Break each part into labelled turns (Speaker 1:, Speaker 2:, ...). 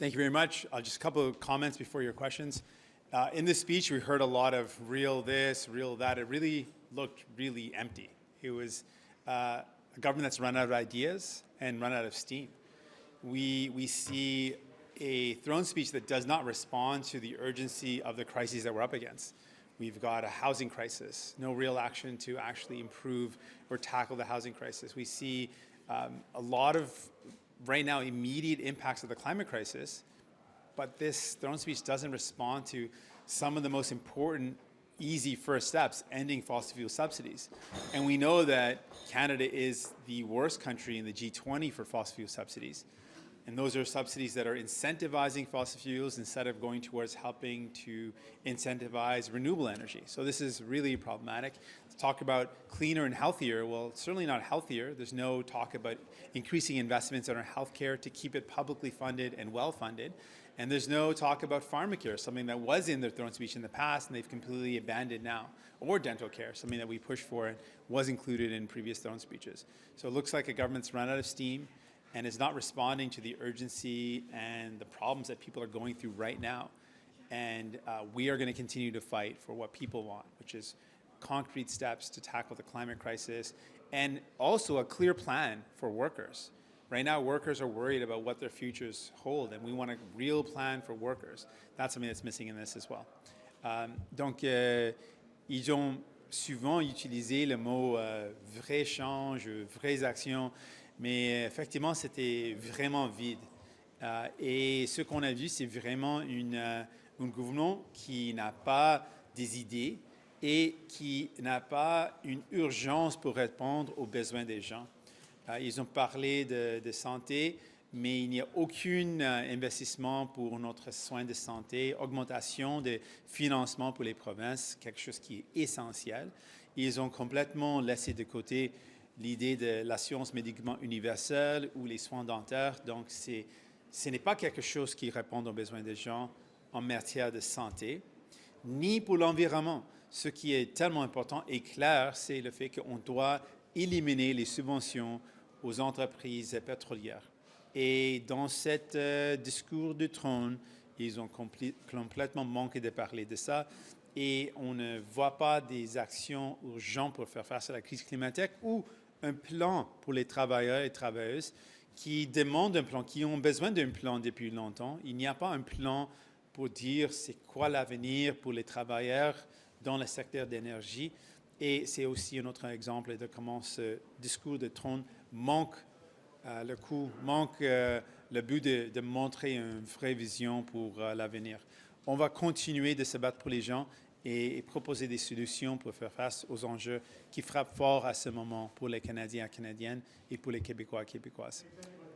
Speaker 1: Thank you very much. Just a couple of comments before your questions. In this speech, we heard a lot of real this, real that. It really looked really empty. It was a government that's run out of ideas and run out of steam. We see a throne speech that does not respond to the urgency of the crises that we're up against. We've got a housing crisis, no real action to actually improve or tackle the housing crisis. We see a lot of, right now, immediate impacts of the climate crisis, but this throne speech doesn't respond to some of the most important, easy first steps, ending fossil fuel subsidies. And we know that Canada is the worst country in the G20 for fossil fuel subsidies. And those are subsidies that are incentivizing fossil fuels instead of going towards helping to incentivize renewable energy. So this is really problematic. Talk about cleaner and healthier. Well, it's certainly not healthier. There's no talk about increasing investments in our healthcare to keep it publicly funded and well-funded. And there's no talk about pharmacare, something that was in their throne speech in the past and they've completely abandoned now. Or dental care, something that we pushed for and was included in previous throne speeches. So it looks like a government's run out of steam and is not responding to the urgency and the problems that people are going through right now. And we are going to continue to fight for what people want, which is concrete steps to tackle the climate crisis and also a clear plan for workers. Right now, workers are worried about what their futures hold, and we want a real plan for workers. That's something that's missing in this as well. Donc, ils ont souvent utilisé le mot vrai change, vraies actions, mais effectivement, c'était vraiment vide. Et ce qu'on a vu, c'est vraiment un gouvernement qui n'a pas des idées et qui n'a pas une urgence pour répondre aux besoins des gens. Ils ont parlé de santé, mais il n'y a aucun investissement pour notre soin de santé, augmentation de financement pour les provinces, quelque chose qui est essentiel. Ils ont complètement laissé de côté l'idée de l'assurance médicament universelle ou les soins dentaires. Donc, ce n'est pas quelque chose qui répond aux besoins des gens en matière de santé, ni pour l'environnement. Ce qui est tellement important et clair, c'est le fait qu'on doit éliminer les subventions aux entreprises pétrolières. Et dans ce discours de trône, ils ont complètement manqué de parler de ça. Et on ne voit pas des actions urgentes pour faire face à la crise climatique ou un plan pour les travailleurs et travailleuses qui demandent un plan, qui ont besoin d'un plan depuis longtemps. Il n'y a pas un plan pour dire c'est quoi l'avenir pour les travailleurs dans le secteur d'énergie. Et c'est aussi un autre exemple de comment ce discours de trône manque le coup, manque le but de montrer une vraie vision pour l'avenir. On va continuer de se battre pour les gens et proposer des solutions pour faire face aux enjeux qui frappent fort à ce moment pour les Canadiens et Canadiennes et pour les Québécois et Québécoises.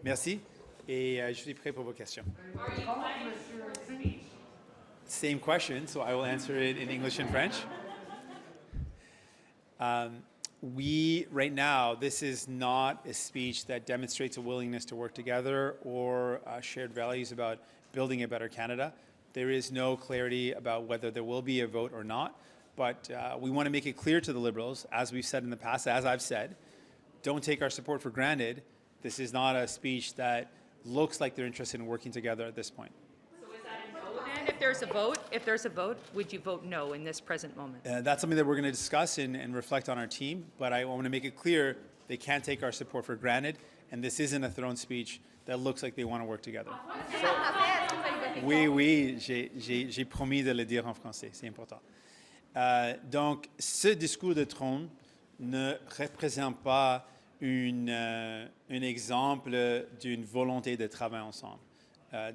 Speaker 1: Merci et je suis prêt pour vos questions. Same question, so I will answer it in English and French. Right now, this is not a speech that demonstrates a willingness to work together or shared values about building a better Canada. There is no clarity about whether there will be a vote or not, but we want to make it clear to the Liberals, as we've said in the past, as I've said, don't take our support for granted. This is not a speech that looks like they're interested in working together at this point.
Speaker 2: So is that a no then? If there's a vote, would you vote no in this present moment?
Speaker 1: That's something that we're going to discuss and reflect on our team, but I want to make it clear they can't take our support for granted, and this isn't a throne speech that looks like they want to work together. Oui, j'ai promis de le dire en français, c'est important. Donc, ce discours de trône ne représente pas un exemple d'une volonté de travailler ensemble.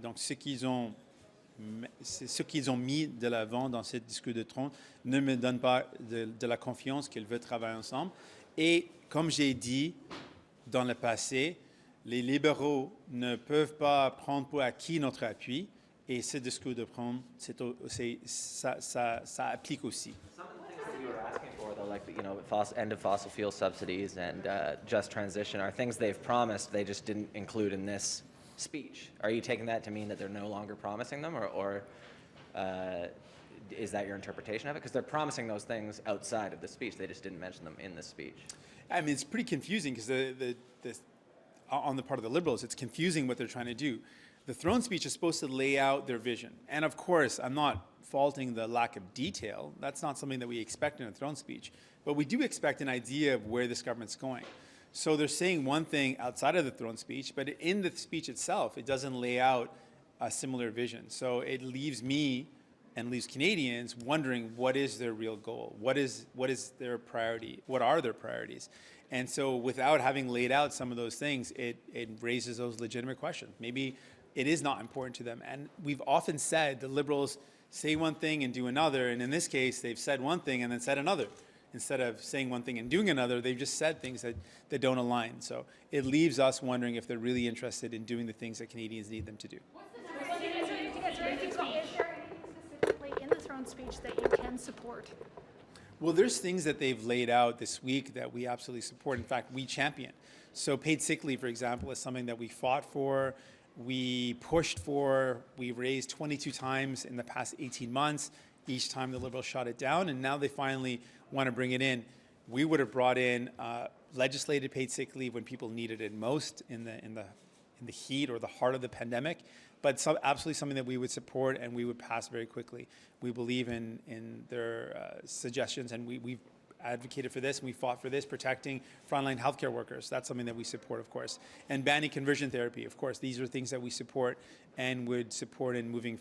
Speaker 1: Donc, ce qu'ils ont mis de l'avant dans ce discours de trône ne me donne pas de la confiance qu'ils veulent travailler ensemble. Et comme j'ai dit dans le passé, les libéraux ne peuvent pas prendre pour acquis notre appui. Et ce discours de trône, ça applique aussi.
Speaker 3: Some of the things that you were asking for, though, like end of fossil fuel subsidies and just transition, are things they've promised they just didn't include in this speech. Are you taking that to mean that they're no longer promising them, or is that your interpretation of it? Because they're promising those things outside of the speech. They just didn't mention them in the speech.
Speaker 1: I mean, it's pretty confusing because on the part of the Liberals, it's confusing what they're trying to do. The throne speech is supposed to lay out their vision. And of course, I'm not faulting the lack of detail. That's not something that we expect in a throne speech. But we do expect an idea of where this government's going. So they're saying one thing outside of the throne speech, but in the speech itself, it doesn't lay out a similar vision. So it leaves me and leaves Canadians wondering what is their real goal? What is their priority? What are their priorities? And so without having laid out some of those things, it raises those legitimate questions. Maybe it is not important to them. And we've often said the Liberals say one thing and do another. And in this case, they've said one thing and then said another. Instead of saying one thing and doing another, they've just said things that don't align. So it leaves us wondering if they're really interested in doing the things that Canadians need them to do.
Speaker 4: Is there anything specifically in the throne speech that you can support?
Speaker 1: Well, there's things that they've laid out this week that we absolutely support. In fact, we champion. So paid sick leave, for example, is something that we fought for, we pushed for, we raised 22 times in the past 18 months. Each time the Liberals shot it down, and now they finally want to bring it in. We would have brought in legislated paid sick leave when people needed it most in the heat or the heart of the pandemic, but absolutely something that we would support and we would pass very quickly. We believe in their suggestions, and we've advocated for this and we fought for this, protecting frontline healthcare workers. That's something that we support, of course. And banning conversion therapy, of course. These are things that we support and would support in moving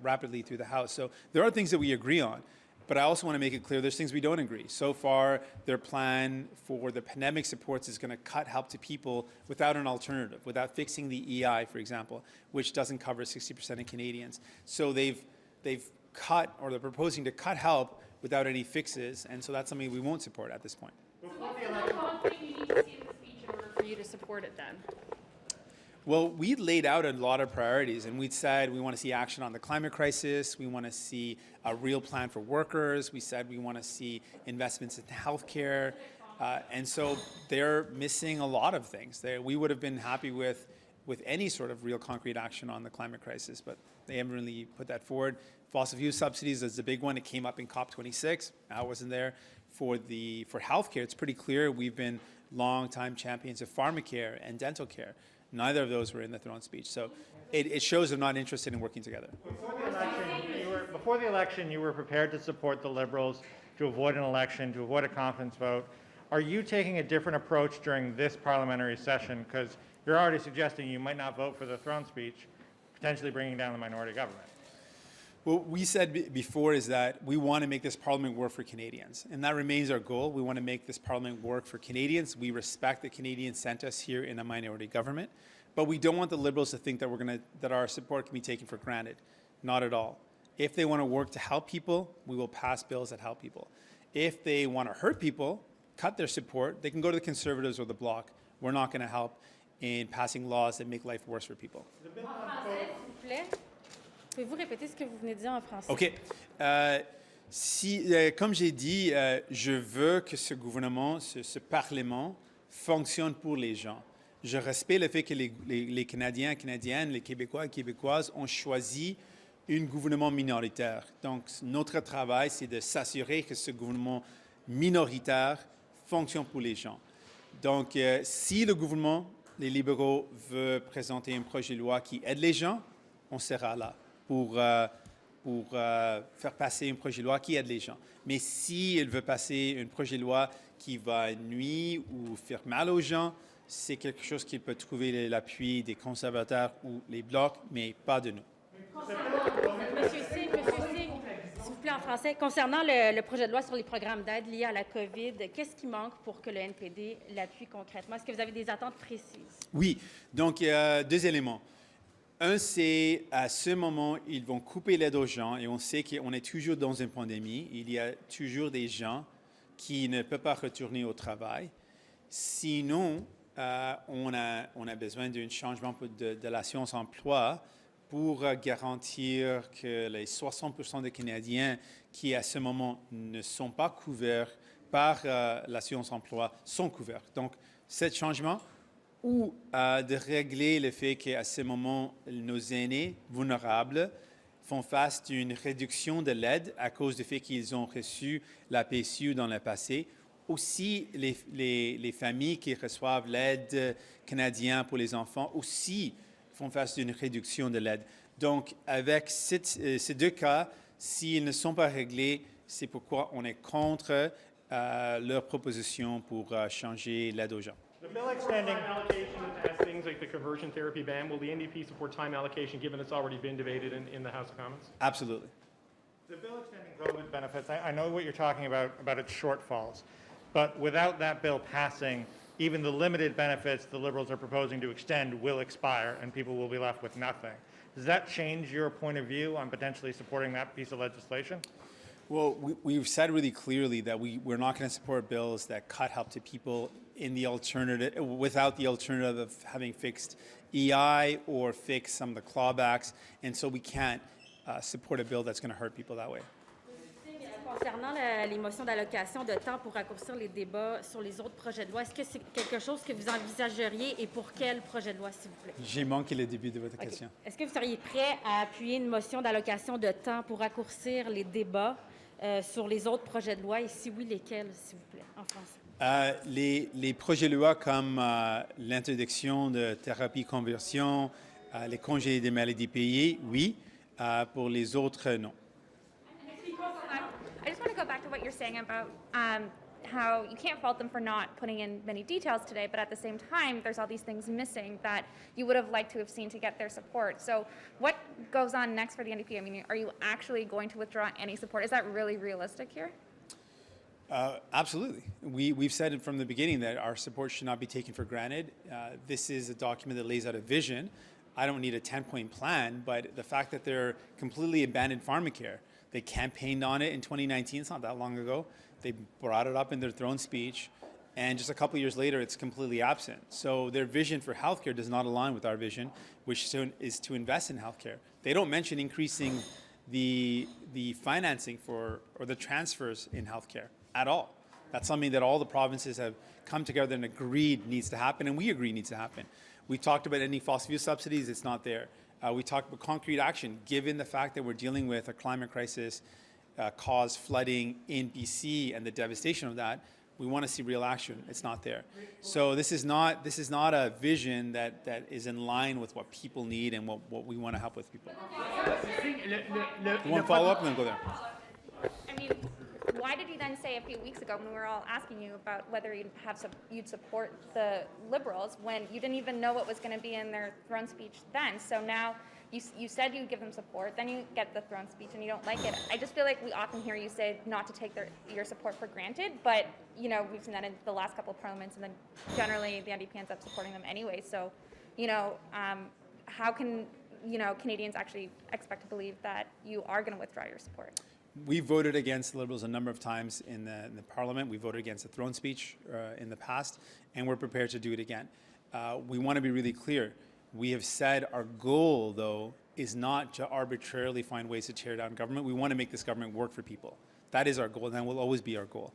Speaker 1: rapidly through the House. So there are things that we agree on, but I also want to make it clear there's things we don't agree. So far, their plan for the pandemic supports is going to cut help to people without an alternative, without fixing the EI, for example, which doesn't cover 60% of Canadians. So they've cut, or they're proposing to cut help without any fixes, and so that's something we won't support at this point.
Speaker 4: So what's the number one thing you need to see in the speech in order for you to support it then?
Speaker 1: Well, we laid out a lot of priorities, and we'd said we want to see action on the climate crisis, we want to see a real plan for workers, we said we want to see investments in healthcare, and so they're missing a lot of things. We would have been happy with any sort of real concrete action on the climate crisis, but they haven't really put that forward. Fossil fuel subsidies is the big one. It came up in COP26. I wasn't there. For healthcare, it's pretty clear we've been long-time champions of pharmacare and dental care. Neither of those were in the throne speech. So it shows they're not interested in working together.
Speaker 5: Before the election, you were prepared to support the Liberals to avoid an election, to avoid a confidence vote. Are you taking a different approach during this parliamentary session? Because you're already suggesting you might not vote for the throne speech, potentially bringing down the minority government.
Speaker 1: What we said before is that we want to make this parliament work for Canadians, and that remains our goal. We want to make this parliament work for Canadians. We respect that Canadians sent us here in a minority government, but we don't want the Liberals to think that our support can be taken for granted. Not at all. If they want to work to help people, we will pass bills that help people. If they want to hurt people, cut their support, they can go to the Conservatives or the Bloc. We're not going to help in passing laws that make life worse for people.
Speaker 6: Pouvez-vous répéter ce que vous venez de dire en français?
Speaker 1: OK. Comme j'ai dit, je veux que ce gouvernement, ce Parlement fonctionne pour les gens. Je respecte le fait que les Canadiens, Canadiennes, les Québécois et Québécoises ont choisi un gouvernement minoritaire. Donc, notre travail, c'est de s'assurer que ce gouvernement minoritaire fonctionne pour les gens. Donc, si le gouvernement, les libéraux, veut présenter un projet de loi qui aide les gens, on sera là pour faire passer un projet de loi qui aide les gens. Mais s'il veut passer un projet de loi qui va nuire ou faire mal aux gens, c'est quelque chose qui peut trouver l'appui des conservateurs ou les blocs, mais pas de nous.
Speaker 6: Monsieur Singh, s'il vous plaît, en français, concernant le projet de loi sur les programmes d'aide liés à la COVID, qu'est-ce qui manque pour que le NPD l'appuie concrètement? Est-ce que vous avez des attentes précises?
Speaker 1: Oui, donc il y a deux éléments. Un, c'est à ce moment, ils vont couper l'aide aux gens et on sait qu'on est toujours dans une pandémie. Il y a toujours des gens qui ne peuvent pas retourner au travail. Sinon, on a besoin d'un changement de l'assurance emploi pour garantir que les 60% des Canadiens qui, à ce moment, ne sont pas couverts par l'assurance emploi sont couverts. Donc, ce changement, ou de régler le fait qu'à ce moment, nos aînés vulnérables font face à une réduction de l'aide à cause du fait qu'ils ont reçu la PSU dans le passé. Aussi, les familles qui reçoivent l'aide canadienne pour les enfants aussi font face d'une réduction de l'aide. Donc, avec ces deux cas, s'ils ne sont pas réglés, c'est pourquoi on est contre leur proposition pour changer l'aide aux gens.
Speaker 5: The bill extending
Speaker 7: Time allocation as things like the conversion therapy ban, will the NDP support time allocation given it's already been debated in the House of Commons?
Speaker 1: Absolutely.
Speaker 5: The bill extending COVID benefits, I know what you're talking about its shortfalls, but without that bill passing, even the limited benefits the Liberals are proposing to extend will expire and people will be left with nothing. Does that change your point of view on potentially supporting that piece of legislation?
Speaker 1: Well, we've said really clearly that we're not going to support bills that cut help to people in the alternative, without the alternative of having fixed EI or fix some of the clawbacks, and so we can't support a bill that's going to hurt people that way.
Speaker 6: Concernant les motions d'allocation de temps pour raccourcir les débats sur les autres projets de loi, est-ce que c'est quelque chose que vous envisageriez et pour quel projet de loi, s'il vous plaît?
Speaker 1: J'ai manqué le début de votre
Speaker 6: OK.
Speaker 1: question.
Speaker 6: Est-ce que vous seriez prêt à appuyer une motion d'allocation de temps pour raccourcir les débats sur les autres projets de loi et si oui, lesquels, s'il vous plaît, en français?
Speaker 1: Les projets de loi comme l'interdiction de thérapie conversion, les congés des maladies payées, oui. Pour les autres, non.
Speaker 8: I just want to go back to what you're saying about how you can't fault them for not putting in many details today, but at the same time, there's all these things missing that you would have liked to have seen to get their support. So what goes on next for the NDP? I mean, are you actually going to withdraw any support? Is that really realistic here?
Speaker 1: Absolutely. We've said it from the beginning that our support should not be taken for granted. This is a document that lays out a vision. I don't need a 10-point plan, but the fact that they're completely abandoned pharmacare, they campaigned on it in 2019, it's not that long ago. They brought it up in their throne speech, and just a couple years later, it's completely absent. So their vision for healthcare does not align with our vision, which is to invest in healthcare. They don't mention increasing the financing for, or the transfers in healthcare at all. That's something that all the provinces have come together and agreed needs to happen, and we agree needs to happen. We talked about ending fossil fuel subsidies, it's not there. We talked about concrete action, given the fact that we're dealing with a climate crisis caused flooding in BC and the devastation of that. We want to see real action. It's not there. So this is not a vision that is in line with what people need and what we want to help with people. You want to follow up and then go there?
Speaker 8: I mean, why did you then say a few weeks ago when we were all asking you about whether you'd support the Liberals when you didn't even know what was going to be in their throne speech then? So now you said you'd give them support, then you get the throne speech and you don't like it. I just feel like we often hear you say not to take your support for granted, but you know we've seen that in the last couple of parliaments, and then generally the NDP ends up supporting them anyway. So, you know, how can Canadians actually expect to believe that you are going to withdraw your support?
Speaker 1: We voted against Liberals a number of times in the Parliament. We voted against the throne speech in the past, and we're prepared to do it again. We want to be really clear. We have said our goal, though, is not to arbitrarily find ways to tear down government. We want to make this government work for people. That is our goal, and that will always be our goal.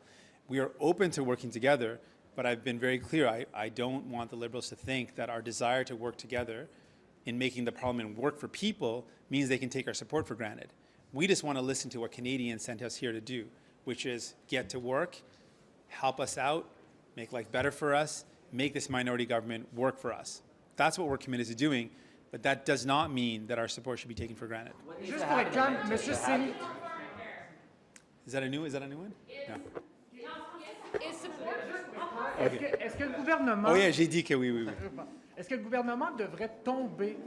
Speaker 1: We are open to working together, but I've been very clear. I don't want the Liberals to think that our desire to work together in making the Parliament work for people means they can take our support for granted. We just want to listen to what Canadians sent us here to do, which is get to work, help us out, make life better for us, make this minority government work for us. That's what we're committed to doing, but that does not mean that our support should be taken for granted.
Speaker 9: Juste pour être clair, Monsieur Singh.
Speaker 1: Is that a new one? No.
Speaker 9: Est-ce que le gouvernement.
Speaker 1: Oh yeah, j'ai dit que oui.
Speaker 9: Est-ce que le gouvernement devrait tomber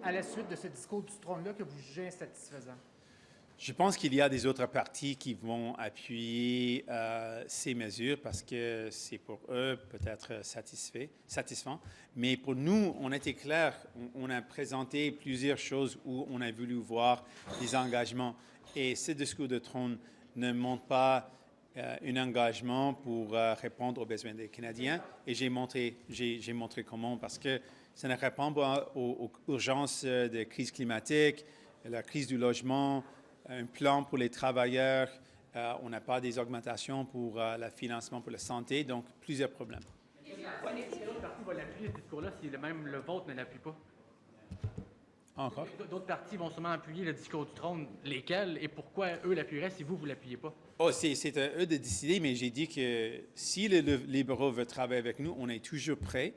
Speaker 9: à la suite de ce discours du trône-là que vous jugez insatisfaisant?
Speaker 1: Je pense qu'il y a des autres partis qui vont appuyer ces mesures parce que c'est pour eux peut-être satisfaisant. Mais pour nous, on était clair. On a présenté plusieurs choses où on a voulu voir des engagements. Et ce discours de trône ne montre pas un engagement pour répondre aux besoins des Canadiens. Et j'ai montré comment, parce que ça ne répond pas aux urgences de crise climatique, la crise du logement, un plan pour les travailleurs. On n'a pas des augmentations pour le financement pour la santé, donc plusieurs problèmes.
Speaker 10: Quel autre parti va l'appuyer, ce discours-là, si même le vôtre ne l'appuie pas?
Speaker 1: Encore?
Speaker 10: D'autres partis vont sûrement appuyer le discours du trône. Lesquels et pourquoi eux l'appuieraient si vous ne l'appuyez pas?
Speaker 1: Oh, c'est à eux de décider, mais j'ai dit que si les libéraux veulent travailler avec nous, on est toujours prêts.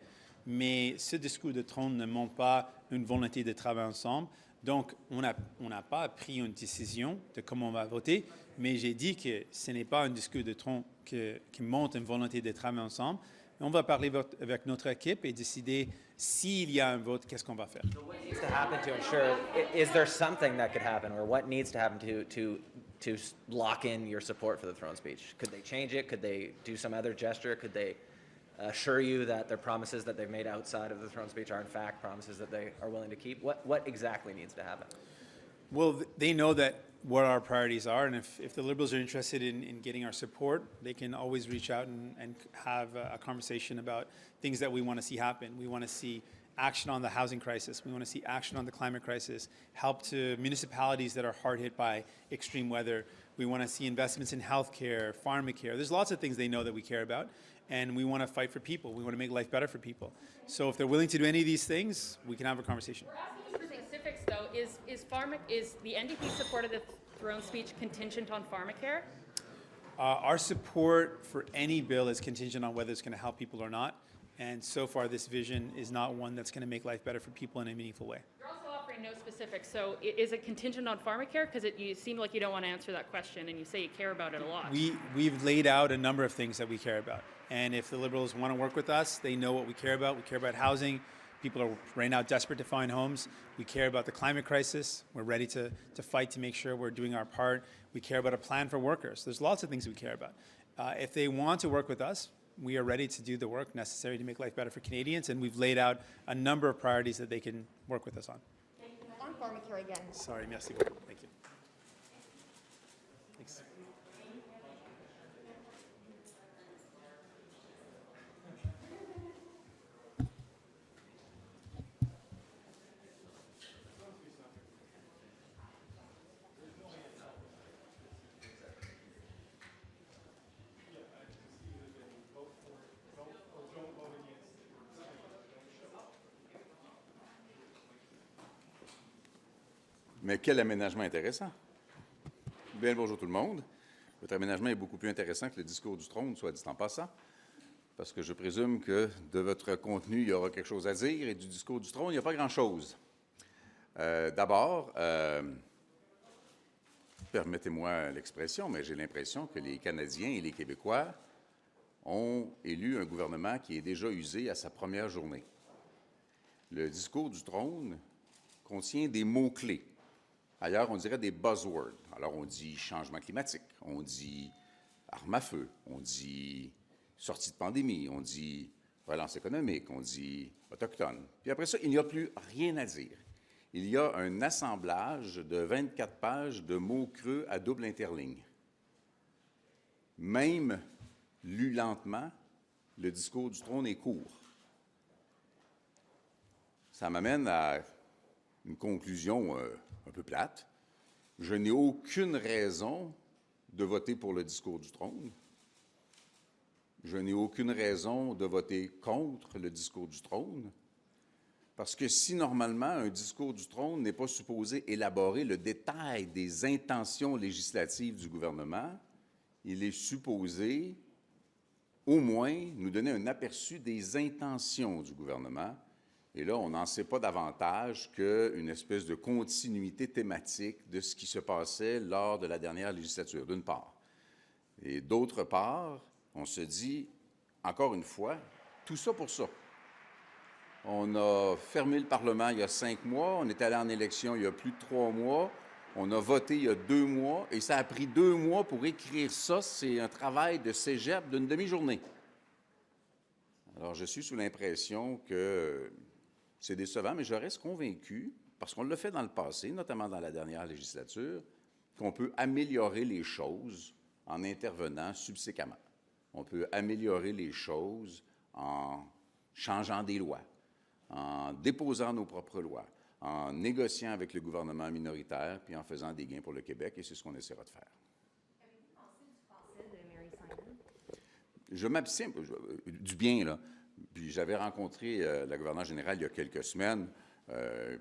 Speaker 1: mais ce discours de trône ne montre pas une volonté de travailler ensemble. Donc, on n'a pas pris une décision de comment on va voter, mais j'ai dit que ce n'est pas un discours de trône qui montre une volonté de travailler ensemble. On va parler avec notre équipe et décider s'il y a un vote, qu'est-ce qu'on va faire.
Speaker 3: What needs to happen to ensure, is there something that could happen, or what needs to happen to lock in your support for the throne speech? Could they change it? Could they do some other gesture? Could they assure you that their promises that they've made outside of the throne speech are in fact promises that they are willing to keep? What exactly needs to happen?
Speaker 1: Well, they know that what our priorities are, and if the Liberals are interested in getting our support, they can always reach out and have a conversation about things that we want to see happen. We want to see action on the housing crisis. We want to see action on the climate crisis, help to municipalities that are hard hit by extreme weather. We want to see investments in healthcare, pharmacare. There's lots of things they know that we care about, and we want to fight for people. We want to make life better for people. So if they're willing to do any of these things, we can have a conversation.
Speaker 6: We're asking for specifics, though. Is the NDP support of the throne speech contingent on pharmacare?
Speaker 1: Our support for any bill is contingent on whether it's going to help people or not. And so far, this vision is not one that's going to make life better for people in a meaningful way.
Speaker 6: You're also offering no specifics. So is it contingent on pharmacare? Because you seem like you don't want to answer that question, and you say you care about it a lot.
Speaker 1: We've laid out a number of things that we care about. And if the Liberals want to work with us, they know what we care about. We care about housing. People are right now desperate to find homes. We care about the climate crisis. We're ready to fight to make sure we're doing our part. We care about a plan for workers. There's lots of things we care about. If they want to work with us, we are ready to do the work necessary to make life better for Canadians, and we've laid out a number of priorities that they can work with us on.
Speaker 11: On pharmacare again.
Speaker 1: Sorry, merci beaucoup. Thank you. Thanks.
Speaker 12: Mais quel aménagement intéressant. Bien le bonjour tout le monde. Votre aménagement est beaucoup plus intéressant que le discours du trône, soit dit en passant, parce que je présume que de votre contenu, il y aura quelque chose à dire, et du discours du trône, il n'y a pas grand-chose. D'abord, permettez-moi l'expression, mais j'ai l'impression que les Canadiens et les Québécois ont élu un gouvernement qui est déjà usé à sa première journée. Le discours du trône contient des mots-clés. Ailleurs, on dirait des buzzwords. Alors, on dit changement climatique, on dit armes à feu, on dit sortie de pandémie, on dit relance économique, on dit autochtone. Puis après ça, il n'y a plus rien à dire. Il y a un assemblage de 24 pages de mots creux à double interligne. Même lu lentement, le discours du trône est court. Ça m'amène à une conclusion un peu plate. Je n'ai aucune raison de voter pour le discours du trône. Je n'ai aucune raison de voter contre le discours du trône. Parce que si normalement un discours du trône n'est pas supposé élaborer le détail des intentions législatives du gouvernement, il est supposé au moins nous donner un aperçu des intentions du gouvernement. Et là, on n'en sait pas davantage qu'une espèce de continuité thématique de ce qui se passait lors de la dernière législature, d'une part. Et d'autre part, on se dit, encore une fois, tout ça pour ça. On a fermé le Parlement il y a 5 mois, on est allé en élection il y a plus de 3 mois, on a voté il y a 2 mois, et ça a pris 2 mois pour écrire ça. C'est un travail de cégep d'une demi-journée. Alors, je suis sous l'impression que c'est décevant, mais je reste convaincu, parce qu'on l'a fait dans le passé, notamment dans la dernière législature, qu'on peut améliorer les choses en intervenant subséquemment. On peut améliorer les choses en changeant des lois, en déposant nos propres lois, en négociant avec le gouvernement minoritaire, puis en faisant des gains pour le Québec, et c'est ce qu'on essaiera de faire. Je m'abstiens du bien, là. Puis j'avais rencontré la gouverneure générale il y a quelques semaines,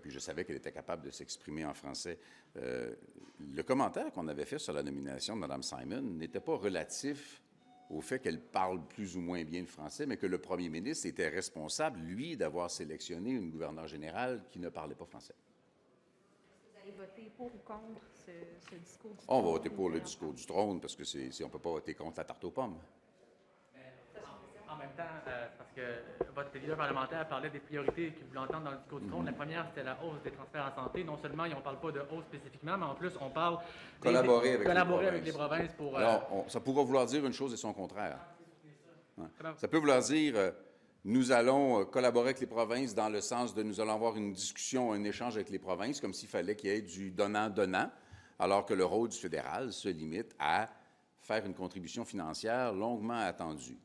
Speaker 12: puis je savais qu'elle était capable de s'exprimer en français. Le commentaire qu'on avait fait sur la nomination de Mme Simon n'était pas relatif au fait qu'elle parle plus ou moins bien le français, mais que le premier ministre était responsable, lui, d'avoir sélectionné une gouverneure générale qui ne parlait pas français.
Speaker 2: Vous allez voter pour ou contre ce discours du
Speaker 12: On va voter pour le discours du trône parce que on ne peut pas voter contre la tarte aux pommes.
Speaker 10: En même temps, parce que votre leader parlementaire parlait des priorités que vous voulez entendre dans le discours du trône. La première, c'était la hausse des transferts en santé. Non seulement on ne parle pas de hausse spécifiquement, mais en plus, on parle
Speaker 12: Collaborer
Speaker 10: avec les provinces pour...
Speaker 12: Alors, ça pourra vouloir dire une chose et son contraire. Ouais. Ça peut vouloir dire nous allons collaborer avec les provinces dans le sens de nous allons avoir une discussion, un échange avec les provinces, comme s'il fallait qu'il y ait du donnant-donnant, alors que le rôle du fédéral se limite à faire une contribution financière longuement attendue.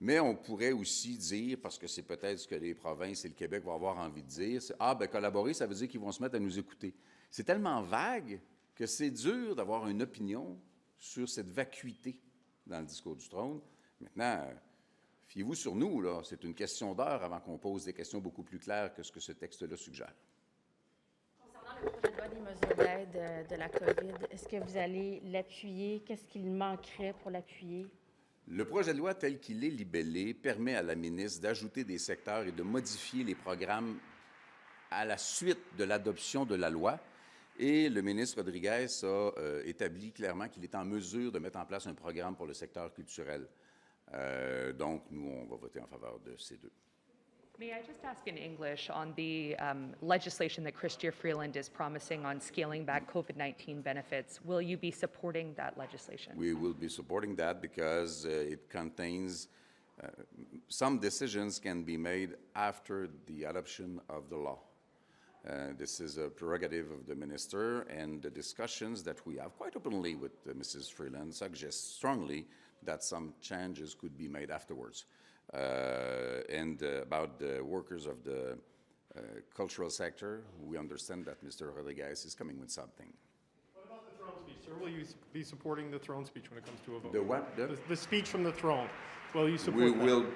Speaker 12: Mais on pourrait aussi dire, parce que c'est peut-être ce que les provinces et le Québec vont avoir envie de dire, c'est « Ah, bien, collaborer, ça veut dire qu'ils vont se mettre à nous écouter. » C'est tellement vague que c'est dur d'avoir une opinion sur cette vacuité dans le discours du trône. Maintenant, fiez-vous sur nous, là. C'est une question d'heure avant qu'on pose des questions beaucoup plus claires que ce que ce texte-là suggère.
Speaker 6: Concernant le projet de loi des mesures d'aide de la COVID, est-ce que vous allez l'appuyer? Qu'est-ce qu'il manquerait pour l'appuyer?
Speaker 12: Le projet de loi tel qu'il est libellé permet à la ministre d'ajouter des secteurs et de modifier les programmes à la suite de l'adoption de la loi. Et le ministre Rodriguez a établi clairement qu'il est en mesure de mettre en place un programme pour le secteur culturel. Donc, nous, on va voter en faveur de ces deux.
Speaker 2: May I just ask in English on the legislation that Chrystia Freeland is promising on scaling back COVID-19 benefits? Will you be supporting that legislation?
Speaker 12: We will be supporting that because it contains some decisions can be made after the adoption of the law. This is a prerogative of the minister, and the discussions that we have quite openly with Mrs. Freeland suggest strongly that some changes could be made afterwards. And about the workers of the cultural sector, we understand that Mr. Rodriguez is coming with something.
Speaker 7: What about the throne speech, sir? Will you be supporting the throne speech when it comes to a vote?
Speaker 12: The what?
Speaker 7: The speech from the throne. Will you support
Speaker 12: We
Speaker 7: that?
Speaker 12: will.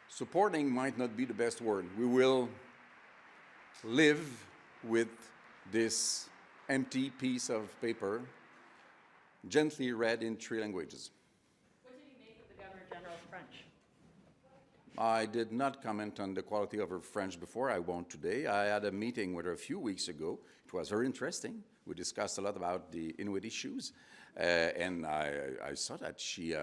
Speaker 12: Supporting might not be the best word. We will live with this empty piece of paper, gently read in 3 languages.
Speaker 6: What did you make of the Governor General's French?
Speaker 12: I did not comment on the quality of her French before. I won't today. I had a meeting with her a few weeks ago. It was very interesting. We discussed a lot about the Inuit issues, and I saw that she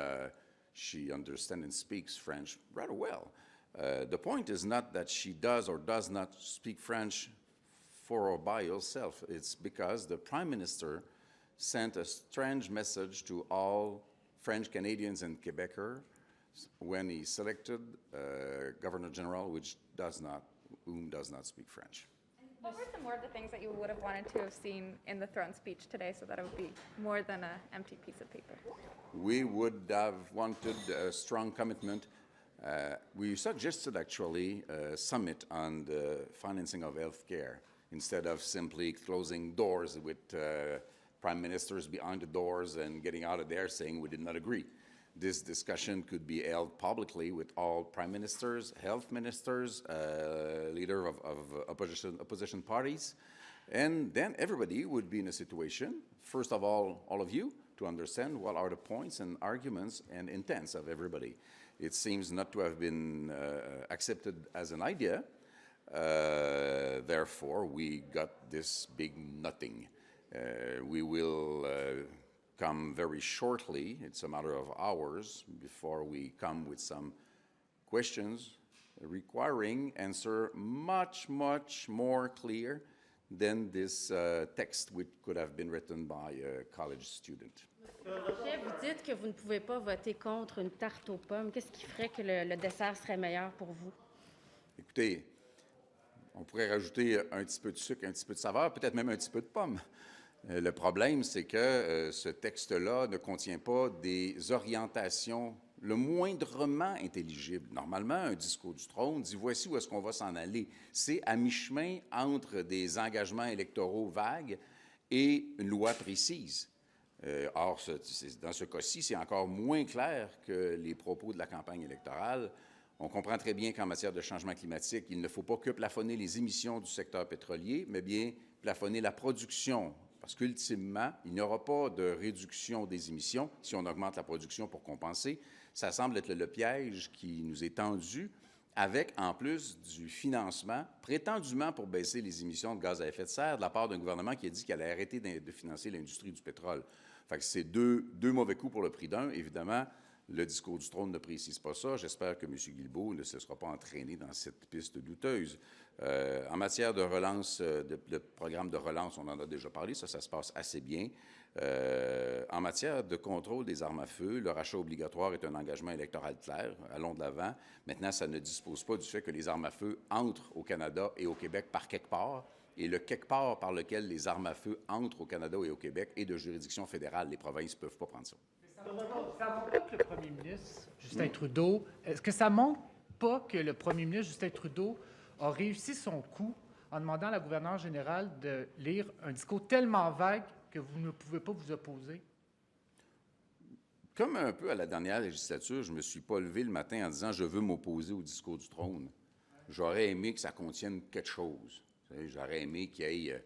Speaker 12: understands and speaks French rather well. The point is not that she does or does not speak French for or by herself. It's because the Prime Minister sent a strange message to all French Canadians and Quebecers when he selected Governor General, who does not speak French.
Speaker 8: What were some more of the things that you would have wanted to have seen in the throne speech today so that it would be more than an empty piece of paper?
Speaker 12: We would have wanted a strong commitment. We suggested actually a summit on the financing of health care instead of simply closing doors with prime ministers behind the doors and getting out of there saying we did not agree. This discussion could be held publicly with all prime ministers, health ministers, leader of opposition parties, and then everybody would be in a situation, first of all of you, to understand what are the points and arguments and intents of everybody. It seems not to have been accepted as an idea. Therefore, we got this big nothing. We will come very shortly. It's a matter of hours before we come with some questions requiring answer much, much more clear than this text which could have been written by a college student.
Speaker 6: Chef, vous dites que vous ne pouvez pas voter contre une tarte aux pommes. Qu'est-ce qui ferait que le dessert serait meilleur pour vous?
Speaker 12: Écoutez, on pourrait rajouter un petit peu de sucre, un petit peu de saveur, peut-être même un petit peu de pomme. Le problème, c'est que ce texte-là ne contient pas des orientations le moindrement intelligibles. Normalement, un discours du trône dit « voici où est-ce qu'on va s'en aller ». C'est à mi-chemin entre des engagements électoraux vagues et une loi précise. Or, dans ce cas-ci, c'est encore moins clair que les propos de la campagne électorale. On comprend très bien qu'en matière de changement climatique, il ne faut pas que plafonner les émissions du secteur pétrolier, mais bien plafonner la production, Parce qu'ultimement, il n'y aura pas de réduction des émissions si on augmente la production pour compenser. Ça semble être le piège qui nous est tendu, avec en plus du financement, prétendument pour baisser les émissions de gaz à effet de serre, de la part d'un gouvernement qui a dit qu'il allait arrêter de financer l'industrie du pétrole. Fait que c'est deux mauvais coups pour le prix d'un. Évidemment, le discours du trône ne précise pas ça. J'espère que M. Guilbeault ne se sera pas entraîné dans cette piste douteuse. En matière de relance, le programme de relance, on en a déjà parlé, ça se passe assez bien. En matière de contrôle des armes à feu, le rachat obligatoire est un engagement électoral clair. Allons de l'avant. Maintenant, ça ne dispose pas du fait que les armes à feu entrent au Canada et au Québec par quelque part. Et le quelque part par lequel les armes à feu entrent au Canada et au Québec est de juridiction fédérale. Les provinces ne peuvent pas prendre ça.
Speaker 9: Ça montre pas que le premier ministre, Justin Trudeau, est-ce que ça montre pas que le premier ministre, Justin Trudeau, a réussi son coup en demandant à la gouverneure générale de lire un discours tellement vague que vous ne pouvez pas vous opposer?
Speaker 12: Comme un peu à la dernière législature, je ne me suis pas levé le matin en disant « je veux m'opposer au discours du trône ». J'aurais aimé que ça contienne quelque chose. J'aurais aimé qu'il y ait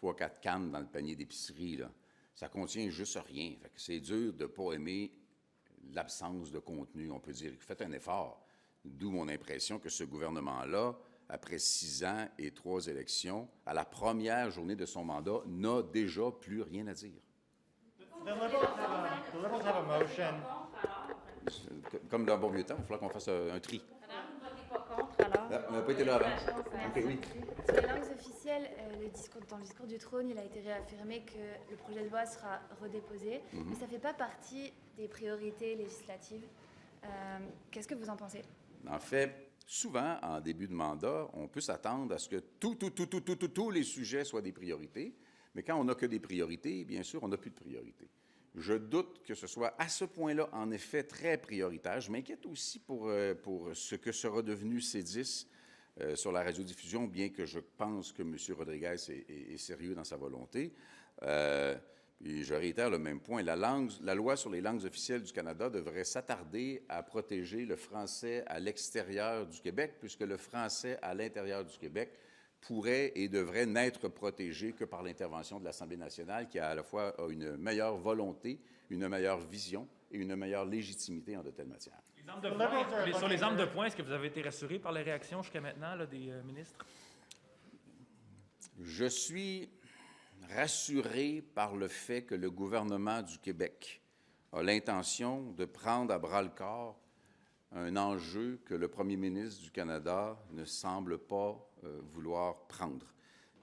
Speaker 12: 3-4 cannes dans le panier d'épicerie, là. Ça contient juste rien. Fait que c'est dur de ne pas aimer l'absence de contenu. On peut dire, faites un effort. D'où mon impression que ce gouvernement-là, après 6 ans et 3 élections, à la première journée de son mandat, n'a déjà plus rien à dire.
Speaker 5: The Liberals have a motion.
Speaker 12: Comme dans le bon vieux temps, il va falloir qu'on fasse un tri. On n'a pas été là avant. OK, oui.
Speaker 13: Sur les langues officielles, dans le discours du trône, il a été réaffirmé que le projet de loi sera redéposé, mais ça ne fait pas partie des priorités législatives. Qu'est-ce que vous en pensez?
Speaker 12: En fait, souvent, en début de mandat, on peut s'attendre à ce que tous les sujets soient des priorités, mais quand on n'a que des priorités, bien sûr, on n'a plus de priorités. Je doute que ce soit à ce point-là, en effet, très prioritaire. Je m'inquiète aussi pour ce que sera devenu C10 sur la radiodiffusion, bien que je pense que M. Rodriguez est sérieux dans sa volonté. Puis je réitère le même point. La loi sur les langues officielles du Canada devrait s'attarder à protéger le français à l'extérieur du Québec, puisque le français à l'intérieur du Québec pourrait et devrait n'être protégé que par l'intervention de l'Assemblée nationale, qui à la fois a une meilleure volonté, une meilleure vision et une meilleure légitimité en de telles matières.
Speaker 10: Sur les armes de poing, est-ce que vous avez été rassuré par les réactions jusqu'à maintenant là, des ministres?
Speaker 12: Je suis rassuré par le fait que le gouvernement du Québec a l'intention de prendre à bras-le-corps un enjeu que le premier ministre du Canada ne semble pas vouloir prendre.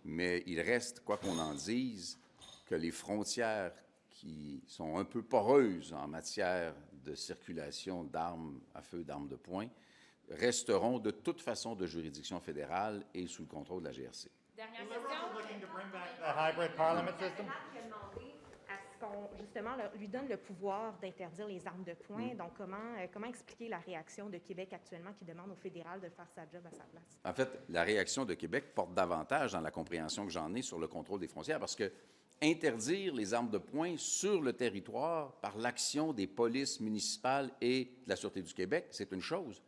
Speaker 12: Mais il reste, quoi qu'on en dise, que les frontières qui sont un peu poreuses en matière de circulation d'armes à feu, d'armes de poing, resteront de toute façon de juridiction fédérale et sous le contrôle de la GRC.
Speaker 6: Dernière
Speaker 5: Looking to bring back the hybrid parliament system.
Speaker 14: À ce qu'on, justement, lui donne le pouvoir d'interdire les armes de poing. Donc, comment expliquer la réaction de Québec actuellement qui demande au fédéral de faire sa job à sa place?
Speaker 12: En fait, la réaction de Québec porte davantage dans la compréhension que j'en ai sur le contrôle des frontières, parce que interdire les armes de poing sur le territoire par l'action des polices municipales et de la Sûreté du Québec, c'est une chose.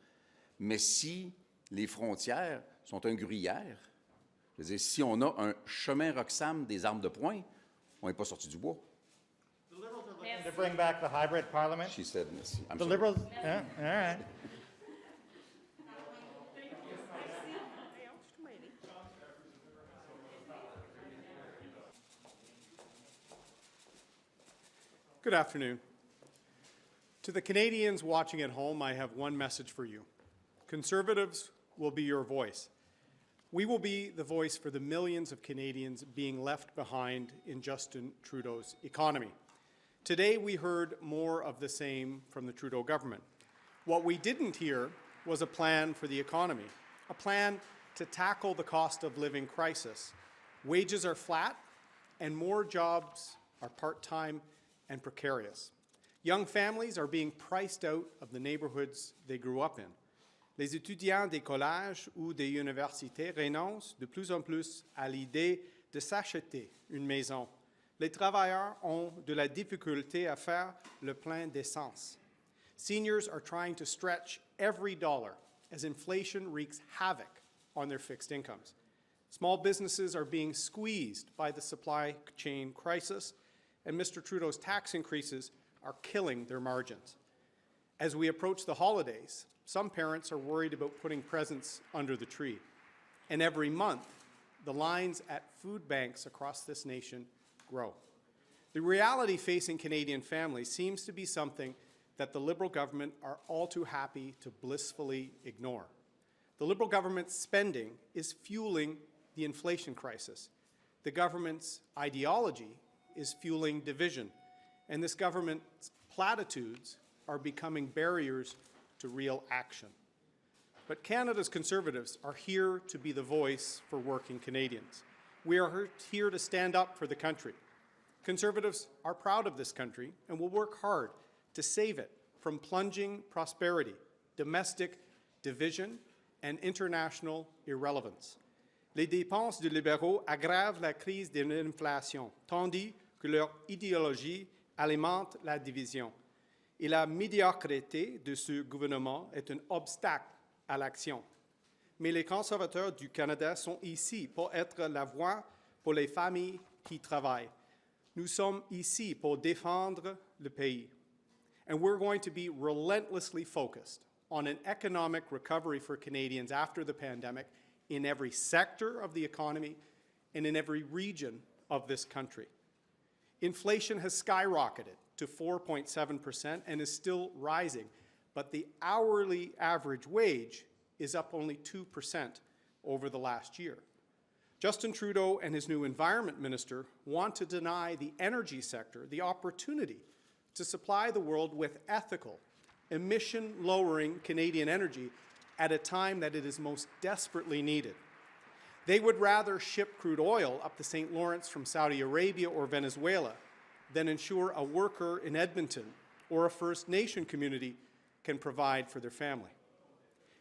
Speaker 12: Mais si les frontières sont un gruyère, je veux dire, si on a un chemin Roxham des armes de poing, on n'est pas sorti du bois.
Speaker 5: The Liberals are looking to bring back the hybrid parliament.
Speaker 12: She said, I'm
Speaker 5: The
Speaker 12: sorry.
Speaker 5: Liberals, yeah, all right.
Speaker 15: Good afternoon. To the Canadians watching at home, I have one message for you. Conservatives will be your voice. We will be the voice for the millions of Canadians being left behind in Justin Trudeau's economy. Today, we heard more of the same from the Trudeau government. What we didn't hear was a plan for the economy, a plan to tackle the cost of living crisis. Wages are flat, and more jobs are part-time and precarious. Young families are being priced out of the neighborhoods they grew up in. Les étudiants des collèges ou des universités renoncent de plus en plus à l'idée de s'acheter une maison. Les travailleurs ont de la difficulté à faire le plein d'essence. Seniors are trying to stretch every dollar as inflation wreaks havoc on their fixed incomes. Small businesses are being squeezed by the supply chain crisis, and Mr. Trudeau's tax increases are killing their margins. As we approach the holidays, some parents are worried about putting presents under the tree. And every month, the lines at food banks across this nation grow. The reality facing Canadian families seems to be something that the Liberal government are all too happy to blissfully ignore. The Liberal government's spending is fueling the inflation crisis. The government's ideology is fueling division, and this government's platitudes are becoming barriers to real action. But Canada's Conservatives are here to be the voice for working Canadians. We are here to stand up for the country. Conservatives are proud of this country and will work hard to save it from plunging prosperity, domestic division, and international irrelevance. Les dépenses des libéraux aggravent la crise de l'inflation, tandis que leur idéologie alimente la division. Et la médiocrité de ce gouvernement est un obstacle à l'action. Mais les conservateurs du Canada sont ici pour être la voix pour les familles qui travaillent. Nous sommes ici pour défendre le pays. And we're going to be relentlessly focused on an economic recovery for Canadians after the pandemic in every sector of the economy and in every region of this country. Inflation has skyrocketed to 4.7% and is still rising, but the hourly average wage is up only 2% over the last year. Justin Trudeau and his new environment minister want to deny the energy sector the opportunity to supply the world with ethical, emission-lowering Canadian energy at a time that it is most desperately needed. They would rather ship crude oil up the St. Lawrence from Saudi Arabia or Venezuela than ensure a worker in Edmonton or a First Nation community can provide for their family.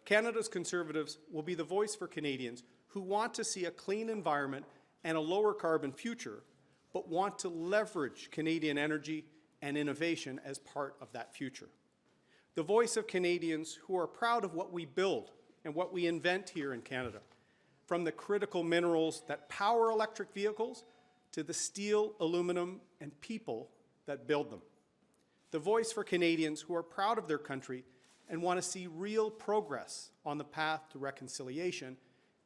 Speaker 15: Canada's Conservatives will be the voice for Canadians who want to see a clean environment and a lower carbon future, but want to leverage Canadian energy and innovation as part of that future. The voice of Canadians who are proud of what we build and what we invent here in Canada, from the critical minerals that power electric vehicles to the steel, aluminum, and people that build them. The voice for Canadians who are proud of their country and want to see real progress on the path to reconciliation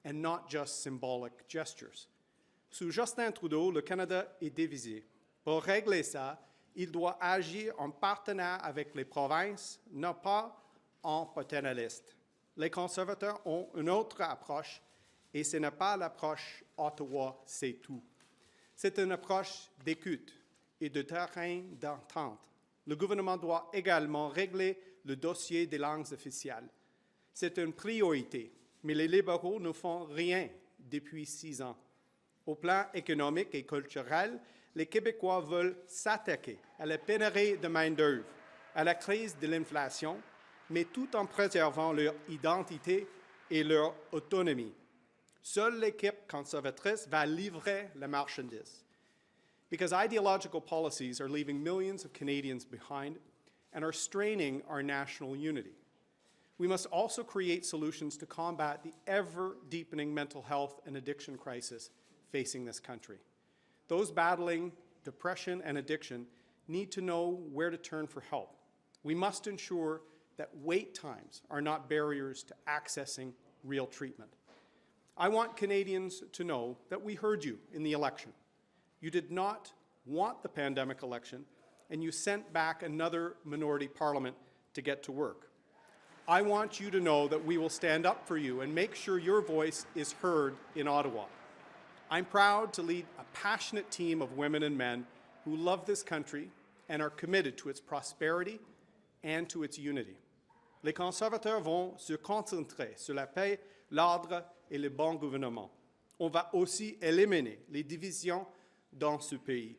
Speaker 15: and not just symbolic gestures. Sous Justin Trudeau, le Canada est divisé. Pour régler ça, il doit agir en partenariat avec les provinces, non pas en paternaliste. Les conservateurs ont une autre approche et ce n'est pas l'approche Ottawa, c'est tout. C'est une approche d'écoute et de terrain d'entente. Le gouvernement doit également régler le dossier des langues officielles. C'est une priorité, mais les libéraux ne font rien depuis 6 ans. Au plan économique et culturel, les Québécois veulent s'attaquer à la pénurie de main-d'œuvre, à la crise de l'inflation, mais tout en préservant leur identité et leur autonomie. Seule l'équipe conservatrice va livrer la marchandise. Because ideological policies are leaving millions of Canadians behind and are straining our national unity. We must also create solutions to combat the ever-deepening mental health and addiction crisis facing this country. Those battling depression and addiction need to know where to turn for help. We must ensure that wait times are not barriers to accessing real treatment. I want Canadians to know that we heard you in the election. You did not want the pandemic election, and you sent back another minority parliament to get to work. I want you to know that we will stand up for you and make sure your voice is heard in Ottawa. I'm proud to lead a passionate team of women and men who love this country and are committed to its prosperity and to its unity. Les conservateurs vont se concentrer sur la paix, l'ordre et le bon gouvernement. On va aussi éliminer les divisions dans ce pays.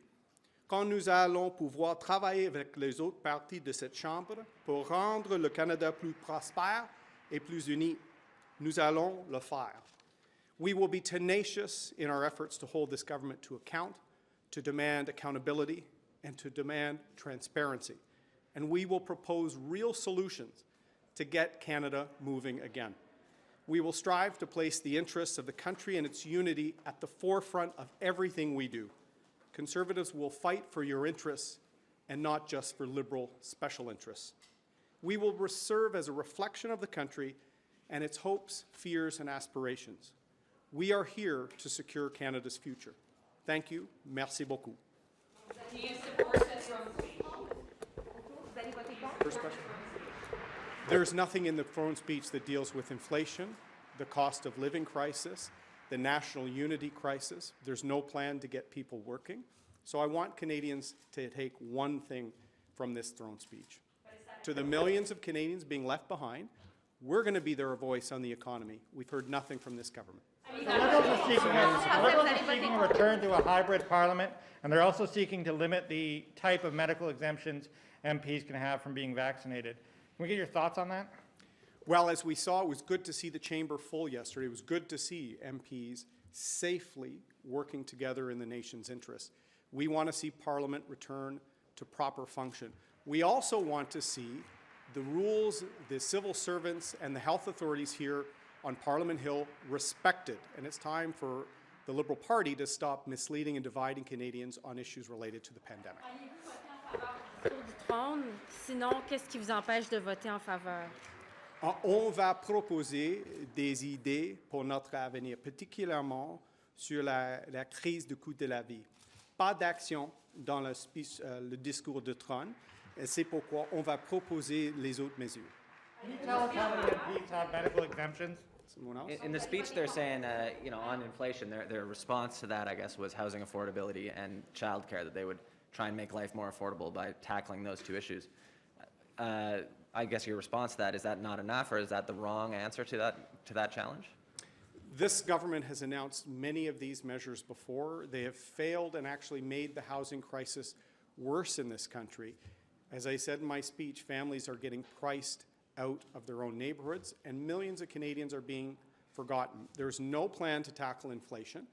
Speaker 15: Quand nous allons pouvoir travailler avec les autres partis de cette Chambre pour rendre le Canada plus prospère et plus uni, nous allons le faire. We will be tenacious in our efforts to hold this government to account, to demand accountability, and to demand transparency. And we will propose real solutions to get Canada moving again. We will strive to place the interests of the country and its unity at the forefront of everything we do. Conservatives will fight for your interests and not just for Liberal special interests. We will serve as a reflection of the country and its hopes, fears, and aspirations. We are here to secure Canada's future. Thank you. Merci beaucoup.
Speaker 2: Do you support this throne speech?
Speaker 15: First question. There's nothing in the throne speech that deals with inflation, the cost of living crisis, the national unity crisis. There's no plan to get people working. So I want Canadians to take one thing from this throne speech. To the millions of Canadians being left behind, we're going to be their voice on the economy. We've heard nothing from this government.
Speaker 5: The Liberals are seeking a return to a hybrid parliament, and they're also seeking to limit the type of medical exemptions MPs can have from being vaccinated. Can we get your thoughts on that?
Speaker 15: Well, as we saw, it was good to see the chamber full yesterday. It was good to see MPs safely working together in the nation's interest. We want to see Parliament return to proper function. We also want to see the rules, the civil servants, and the health authorities here on Parliament Hill respected. And it's time for the Liberal Party to stop misleading and dividing Canadians on issues related to the pandemic.
Speaker 6: Sinon, qu'est-ce qui vous empêche de voter en faveur?
Speaker 15: On va proposer des idées pour notre avenir, particulièrement sur la crise du coût de la vie. Pas d'action dans le discours de Trône, et c'est pourquoi on va proposer les autres mesures.
Speaker 5: Can you tell us how many MPs have medical exemptions?
Speaker 15: Someone else?
Speaker 3: In the speech, they're saying, on inflation, their response to that, I guess, was housing affordability and childcare, that they would try and make life more affordable by tackling those two issues. I guess your response to that, is that not enough, or is that the wrong answer to that challenge?
Speaker 15: This government has announced many of these measures before. They have failed and actually made the housing crisis worse in this country. As I said in my speech, families are getting priced out of their own neighborhoods, and millions of Canadians are being forgotten. There's no plan to tackle inflation,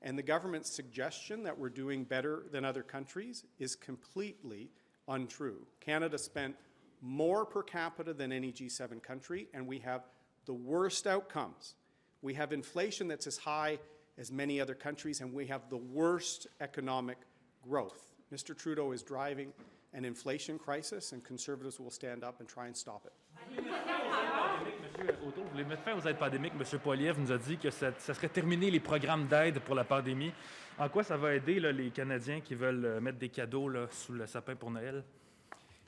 Speaker 15: and the government's suggestion that we're doing better than other countries is completely untrue. Canada spent more per capita than any G7 country, and we have the worst outcomes. We have inflation that's as high as many other countries, and we have the worst economic growth. Mr. Trudeau is driving an inflation crisis, and Conservatives will stand up and try and stop it.
Speaker 16: Vous voulez mettre fin aux aides pandémiques. M. Poilievre nous a dit que ça serait terminé les programmes d'aide pour la pandémie. En quoi ça va aider les Canadiens qui veulent mettre des cadeaux sous le sapin pour Noël?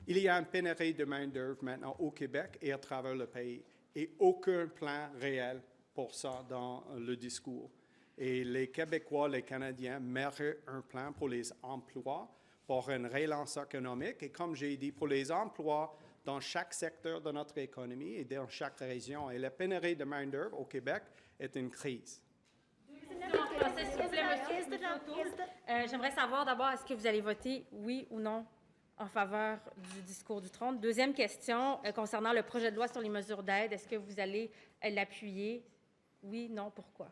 Speaker 15: Il y a une pénurie de main-d'œuvre maintenant au Québec et à travers le pays, et aucun plan réel pour ça dans le discours. Et les Québécois, les Canadiens méritent un plan pour les emplois, pour une relance économique, et comme j'ai dit, pour les emplois dans chaque secteur de notre économie et dans chaque région. Et la pénurie de main-d'œuvre au Québec est une crise.
Speaker 6: J'aimerais savoir d'abord, est-ce que vous allez voter oui ou non en faveur du discours du trône? Deuxième question, concernant le projet de loi sur les mesures d'aide, est-ce que vous allez l'appuyer? Oui, non, pourquoi?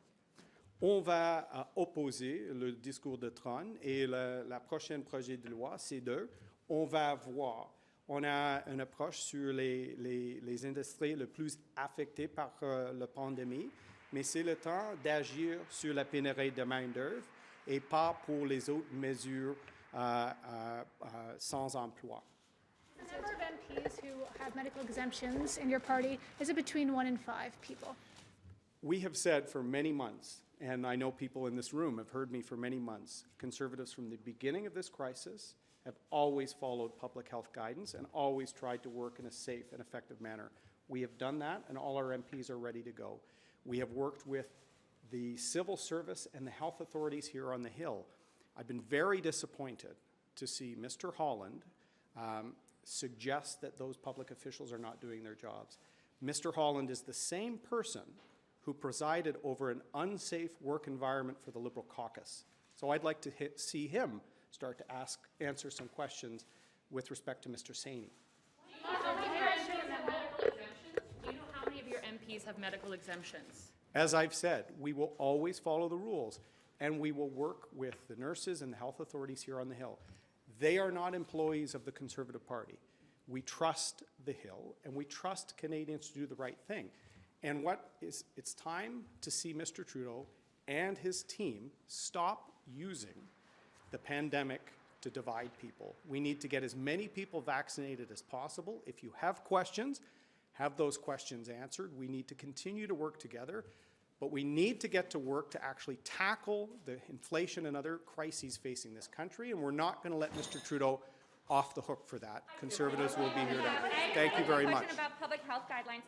Speaker 15: On va opposer le discours de trône et la prochaine projet de loi, c'est deux. On va voir. On a une approche sur les industries les plus affectées par la pandémie, mais c'est le temps d'agir sur la pénurie de main-d'œuvre et pas pour les autres mesures sans emploi.
Speaker 4: The number of MPs who have medical exemptions in your party, is it between 1 and 5 people?
Speaker 15: We have said for many months, and I know people in this room have heard me for many months, Conservatives from the beginning of this crisis have always followed public health guidance and always tried to work in a safe and effective manner. We have done that, and all our MPs are ready to go. We have worked with the civil service and the health authorities here on the Hill. I've been very disappointed to see Mr. Holland suggest that those public officials are not doing their jobs. Mr. Holland is the same person who presided over an unsafe work environment for the Liberal caucus. So I'd like to see him start to answer some questions with respect to Mr. Saini.
Speaker 2: Do you know how many of your MPs have medical exemptions?
Speaker 15: As I've said, we will always follow the rules, and we will work with the nurses and the health authorities here on the Hill. They are not employees of the Conservative Party. We trust the Hill, and we trust Canadians to do the right thing. And it's time to see Mr. Trudeau and his team stop using the pandemic to divide people. We need to get as many people vaccinated as possible. If you have questions, have those questions answered. We need to continue to work together, but we need to get to work to actually tackle the inflation and other crises facing this country, and we're not going to let Mr. Trudeau off the hook for that. Conservatives will be here to help. Thank you very much.
Speaker 8: Question about public health guidelines.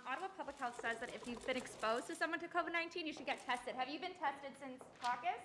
Speaker 8: Ottawa Public Health says that if you've been exposed to someone to COVID-19, you should get tested. Have you been tested since caucus?